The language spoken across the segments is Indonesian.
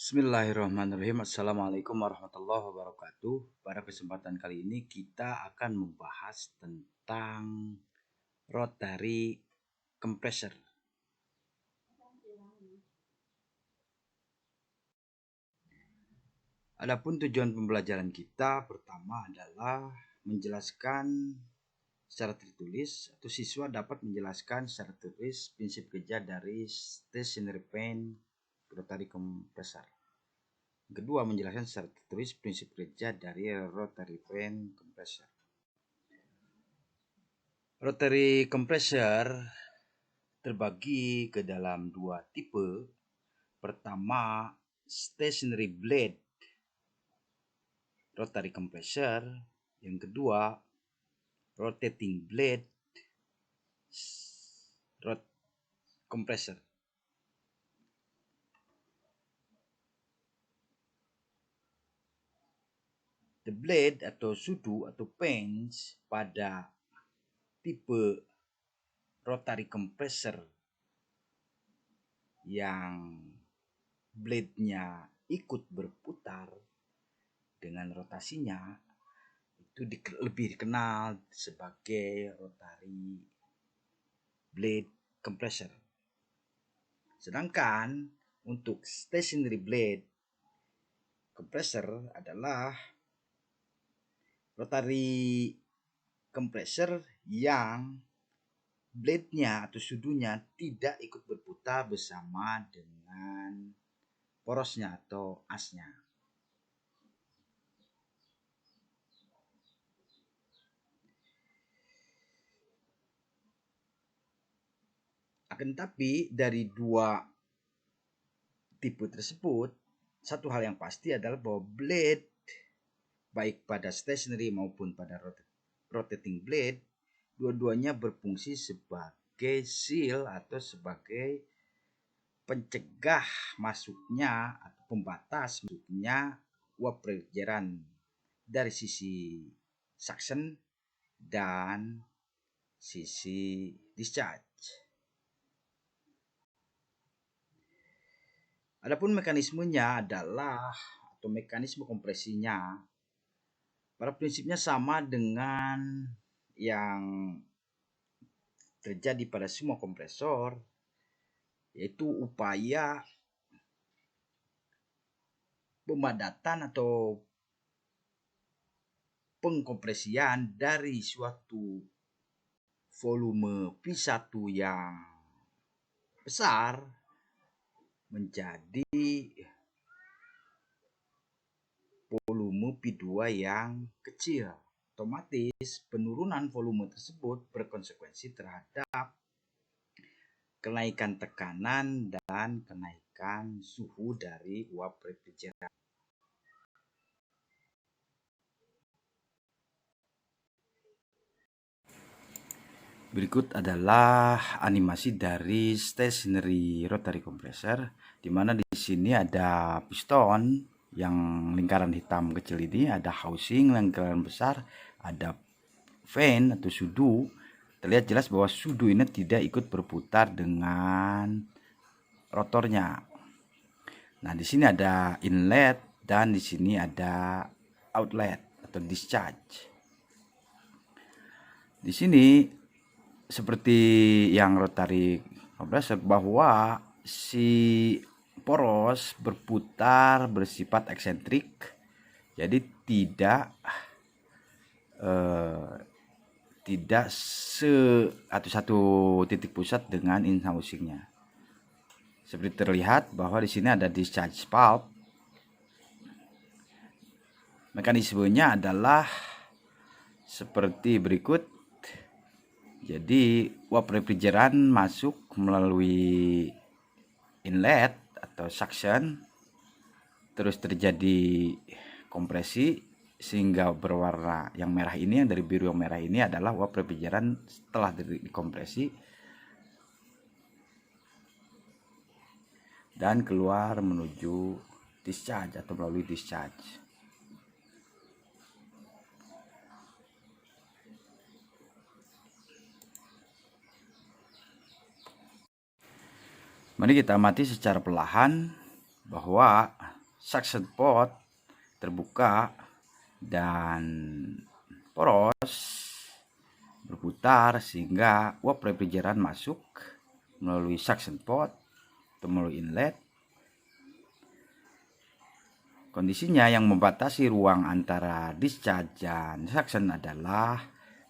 Bismillahirrahmanirrahim. Assalamualaikum warahmatullahi wabarakatuh. Pada kesempatan kali ini kita akan membahas tentang rotary compressor. Adapun tujuan pembelajaran kita pertama adalah menjelaskan secara tertulis atau siswa dapat menjelaskan secara tertulis prinsip kerja dari stationary fan rotary compressor. Kedua, menjelaskan secara tertulis prinsip kerja dari rotary fan compressor. Rotary compressor terbagi ke dalam dua tipe. Pertama, stationary blade rotary compressor. Yang kedua, rotating blade compressor. The blade atau sudu atau fans pada tipe rotary compressor yang blade-nya ikut berputar dengan rotasinya itu lebih dikenal sebagai rotary blade compressor. Sedangkan untuk stationary blade compressor adalah rotary compressor yang blade-nya atau sudunya tidak ikut berputar bersama dengan porosnya atau asnya. Akan tetapi dari dua tipe tersebut, satu hal yang pasti adalah bahwa blade baik pada stationary maupun pada rotating blade, dua-duanya berfungsi sebagai seal atau sebagai pencegah masuknya atau pembatas masuknya uap refrigeran dari sisi suction dan sisi discharge. Adapun mekanismenya adalah atau mekanisme kompresinya pada prinsipnya sama dengan yang terjadi pada semua kompresor, yaitu upaya pemadatan atau pengkompresian dari suatu volume P1 yang besar menjadi volume P2 yang kecil. Otomatis penurunan volume tersebut berkonsekuensi terhadap kenaikan tekanan dan kenaikan suhu dari uap refrigeran. Berikut adalah animasi dari stationary rotary compressor, di mana di sini ada piston yang lingkaran hitam kecil ini, ada housing lingkaran besar, ada fan atau sudu. Terlihat jelas bahwa sudu ini tidak ikut berputar dengan rotornya. Nah, di sini ada inlet dan di sini ada outlet atau discharge. Di sini seperti yang rotary compressor bahwa si poros berputar bersifat eksentrik, jadi tidak satu titik pusat dengan in-housingnya. Seperti terlihat bahwa di sini ada discharge valve. Mekanismenya adalah seperti berikut. Jadi uap refrigeran masuk melalui inlet atau suction, terus terjadi kompresi sehingga berwarna yang merah ini, yang dari biru yang merah ini adalah uap refrigeran setelah dikompresi dan keluar menuju discharge atau melalui discharge. Mari kita amati secara perlahan bahwa suction pot terbuka dan poros berputar sehingga uap refrigeran masuk melalui suction pot atau melalui inlet. Kondisinya yang membatasi ruang antara discharge dan suction adalah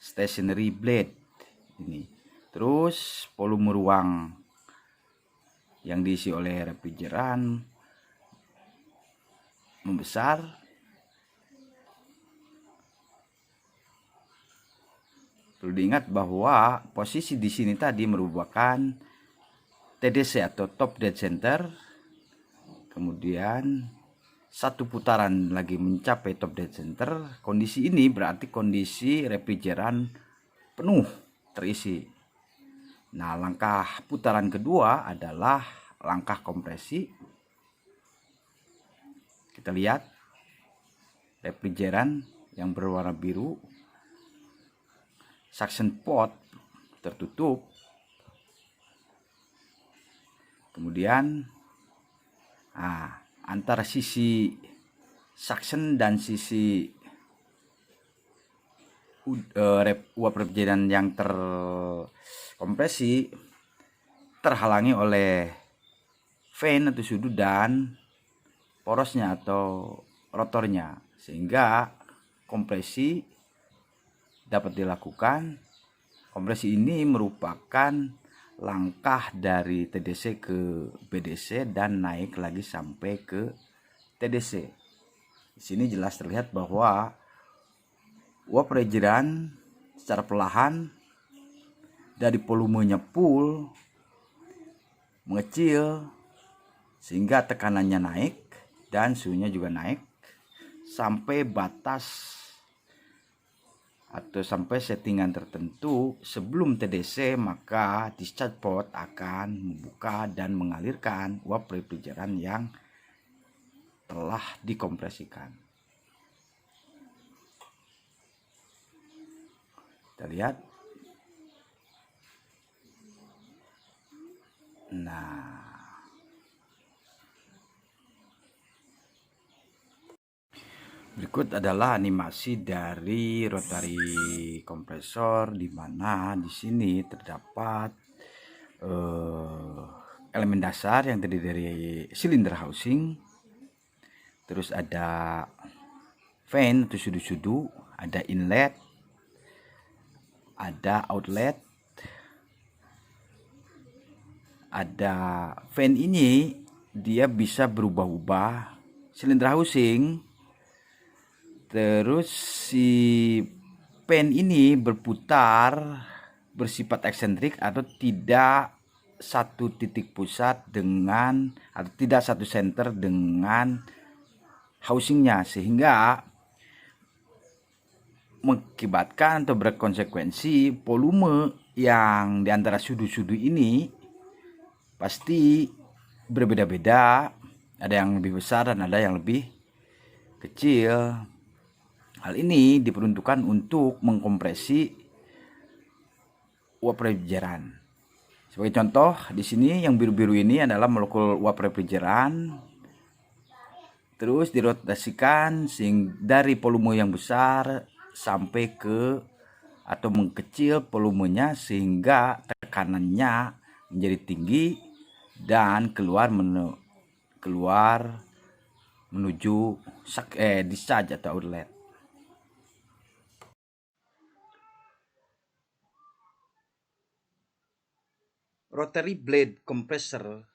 stationary blade ini. Terus volume ruang yang diisi oleh refrigeran membesar. Perlu diingat bahwa posisi di sini tadi merupakan TDC atau top dead center. Kemudian satu putaran lagi mencapai top dead center. Kondisi ini berarti kondisi refrigeran penuh terisi. Nah, langkah putaran kedua adalah langkah kompresi. Kita lihat refrigeran yang berwarna biru, suction pot tertutup, kemudian antara sisi suction dan sisi uap refrigeran yang terkompresi terhalangi oleh fan atau sudut dan porosnya atau rotornya, sehingga kompresi dapat dilakukan. Kompresi ini merupakan langkah dari TDC ke BDC dan naik lagi sampai ke TDC. Di sini jelas terlihat bahwa uap refrigeran secara perlahan dari volumenya full mengecil sehingga tekanannya naik dan suhunya juga naik sampai batas atau sampai settingan tertentu. Sebelum TDC, maka discharge pot akan membuka dan mengalirkan uap refrigeran yang telah dikompresikan. Kita lihat. Nah, berikut adalah animasi dari rotary kompresor, di mana di sini terdapat elemen dasar yang terdiri dari silinder housing, terus ada fan atau sudu-sudu, ada inlet, ada outlet, ada fan ini dia bisa berubah-ubah silinder housing. Terus si fan ini berputar bersifat eksentrik atau tidak satu titik pusat dengan atau tidak satu center dengan housingnya, sehingga mengakibatkan atau berkonsekuensi volume yang diantara sudu-sudu ini pasti berbeda-beda, ada yang lebih besar dan ada yang lebih kecil. Hal ini diperuntukkan untuk mengkompresi uap refrigeran. Sebagai contoh, di sini yang biru-biru ini adalah molekul uap refrigeran. Terus dirotasikan dari volume yang besar sampai ke atau mengkecil volumenya sehingga tekanannya menjadi tinggi dan keluar menuju discharge atau outlet. Rotary blade compressor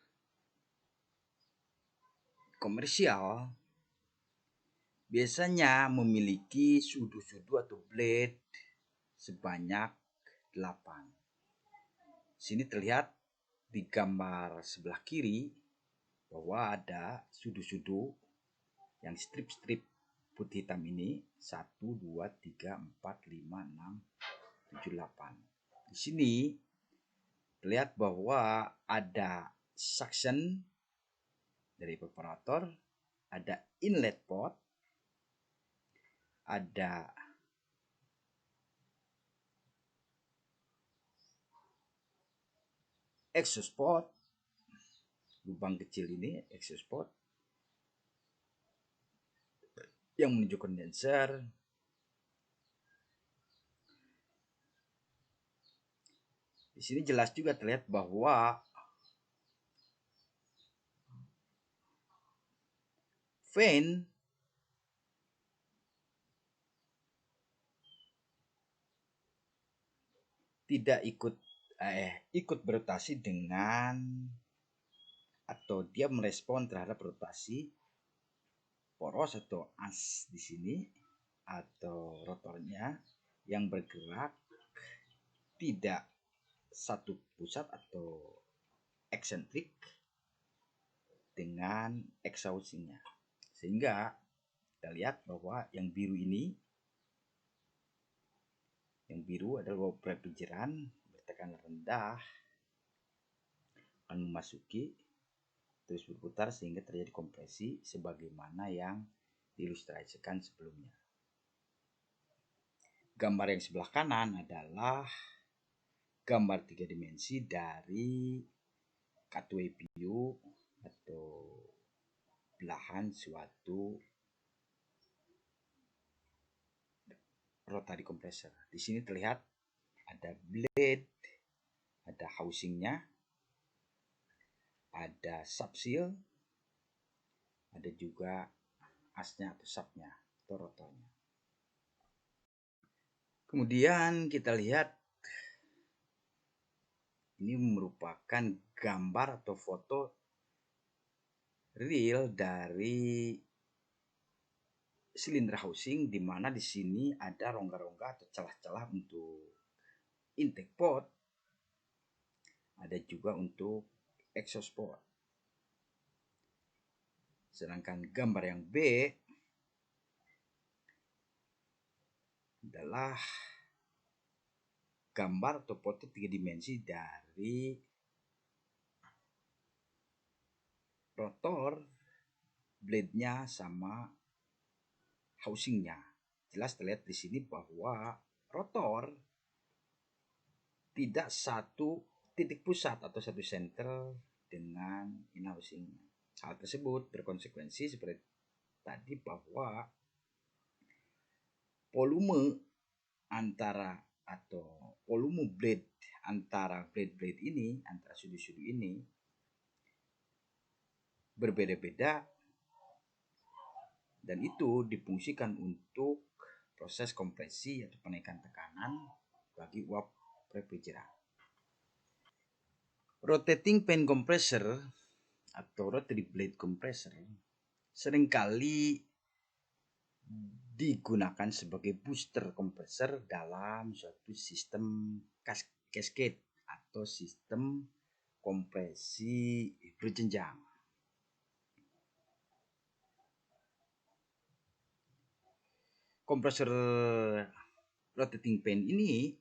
komersial biasanya memiliki sudu-sudu atau blade sebanyak 8. Sini terlihat di gambar sebelah kiri bahwa ada sudu-sudu yang strip-strip putih hitam ini 1, 2, 3, 4, 5, 6, 7, 8. Di sini terlihat bahwa ada suction dari evaporator, ada inlet pot, ada exhaust pot, lubang kecil ini exhaust pot, yang menuju kondenser. Di sini jelas juga terlihat bahwa fan tidak ikut berotasi dengan, atau dia merespon terhadap rotasi poros atau as di sini atau rotornya yang bergerak tidak satu pusat atau eksentrik dengan exhaustingnya. Sehingga kita lihat bahwa yang biru ini, yang biru adalah refrigeran bertekanan rendah akan memasuki terus berputar sehingga terjadi kompresi sebagaimana yang diilustrasikan sebelumnya. Gambar yang sebelah kanan adalah gambar 3 dimensi dari cutaway view atau belahan suatu rotary compressor. Di sini terlihat ada blade, ada housingnya, ada subseal, ada juga asnya atau subnya atau rotornya. Kemudian kita lihat ini merupakan gambar atau foto real dari silinder housing, di mana di sini ada rongga-rongga atau celah-celah untuk intake port, ada juga untuk exhaust port. Sedangkan gambar yang B adalah gambar atau foto 3 dimensi dari rotor, blade-nya sama housingnya. Jelas terlihat di sini bahwa rotor tidak satu titik pusat atau satu center dengan in housingnya. Hal tersebut berkonsekuensi seperti tadi bahwa volume antara atau volume blade antara blade ini, antara sudut-sudut ini berbeda-beda, dan itu difungsikan untuk proses kompresi atau penaikan tekanan bagi uap refrigeran. Rotating fan compressor atau rotary blade compressor seringkali digunakan sebagai booster kompresor dalam suatu sistem cascade atau sistem kompresi berjenjang. Kompresor rotating fan ini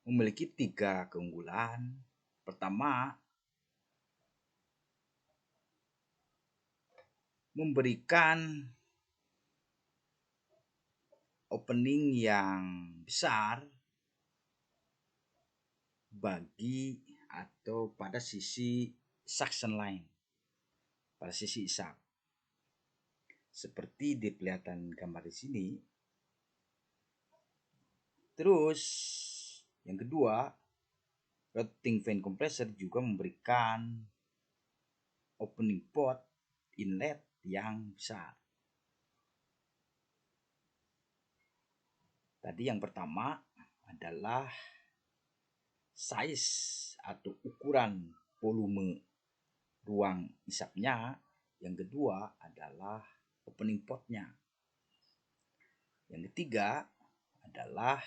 memiliki 3 keunggulan. Pertama, memberikan opening yang besar bagi atau pada sisi suction line, pada sisi isap. Seperti diperlihatkan gambar di sini. Terus yang kedua, rotating fan compressor juga memberikan opening port inlet yang besar. Tadi yang pertama adalah size atau ukuran volume ruang isapnya. Yang kedua adalah opening portnya. Yang ketiga adalah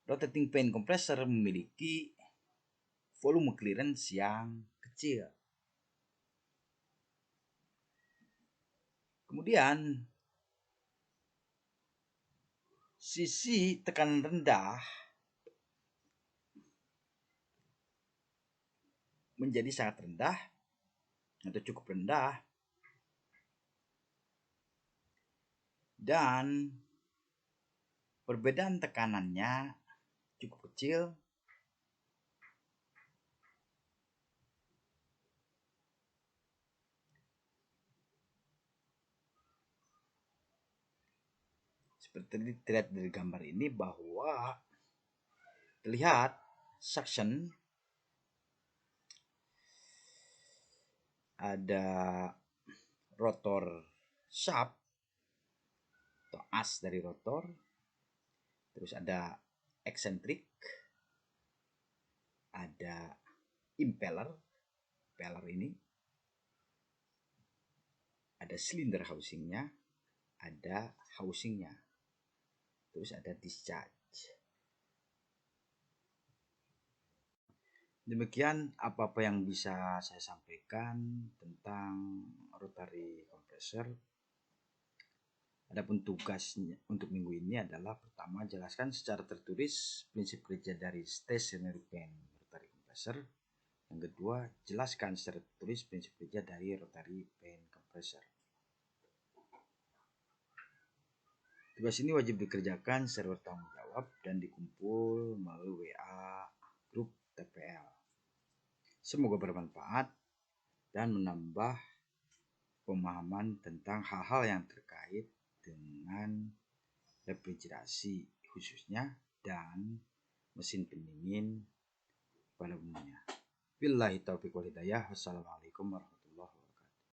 rotating fan compressor memiliki volume clearance yang kecil. Kemudian sisi tekanan rendah menjadi sangat rendah atau cukup rendah, dan perbedaan tekanannya cukup kecil. Seperti terlihat dari gambar ini bahwa terlihat suction, ada rotor shaft atau as dari rotor, terus ada eccentric, ada impeller ini, ada cylinder housingnya, ada housingnya, terus ada discharge. Demikian apa-apa yang bisa saya sampaikan tentang rotary compressor. Adapun tugasnya untuk minggu ini adalah pertama, jelaskan secara tertulis prinsip kerja dari stationary fan rotary compressor. Yang kedua, jelaskan secara tertulis prinsip kerja dari rotary fan compressor. Tugas ini wajib dikerjakan secara bertanggung jawab dan dikumpul melalui WA grup TPL. Semoga bermanfaat dan menambah pemahaman tentang hal-hal yang terkait dengan refrigerasi khususnya dan mesin pendingin pada umumnya. Billahi taufiq wal hidayah. Wassalamualaikum warahmatullahi wabarakatuh.